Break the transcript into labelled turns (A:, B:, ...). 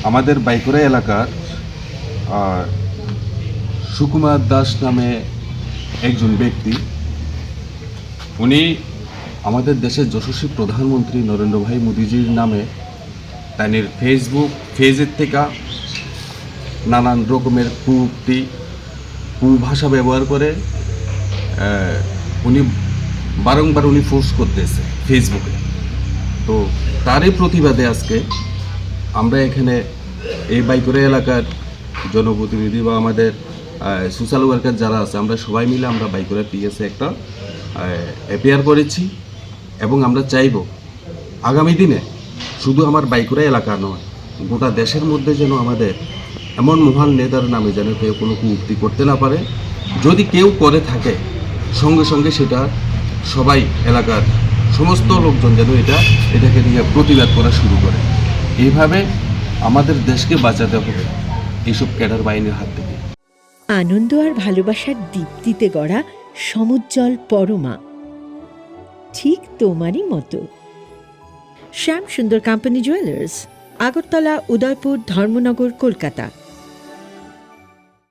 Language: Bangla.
A: আমাদের বাইকরা এলাকার সুকুমার দাস নামে একজন ব্যক্তি, উনি আমাদের দেশের যশস্বী প্রধানমন্ত্রী নরেন্দ্র ভাই মোদিজির নামে তার ফেজের থেকে নানান রকমের কুউক্তি কুভাষা ব্যবহার করে উনি বারংবার পোস্ট করতেছে ফেসবুকে। তো তারই প্রতিবাদে আজকে আমরা এখানে এই বাইকরা এলাকার জনপ্রতিনিধি বা আমাদের সোশ্যাল ওয়ার্কার যারা আছে, আমরা সবাই মিলে আমরা বাইকরা পিএসে একটা অ্যাপিয়ার করেছি এবং আমরা চাইব আগামী দিনে শুধু আমার বাইকরা এলাকা নয়, গোটা দেশের মধ্যে যেন আমাদের এমন মহান নেতার নামে যেন কেউ কোনো কুউক্তি করতে না পারে। যদি কেউ করে থাকে সঙ্গে সঙ্গে সেটা সবাই এলাকার সমস্ত লোকজন যেন এটাকে নিয়ে প্রতিবাদ করা শুরু করে। এইভাবে আমাদের দেশকে বাঁচাতে হবে এইসব ক্যাডার বাহিনীর হাত থেকে।
B: আনন্দ আর ভালোবাসার দীপ্তিতে গড়া সমুজ্জ্বল পরমা, ঠিক তোমারই মতো। শ্যাম সুন্দর কোম্পানি জুয়েলার্স, আগরতলা, উদয়পুর, ধর্মনগর, কলকাতা।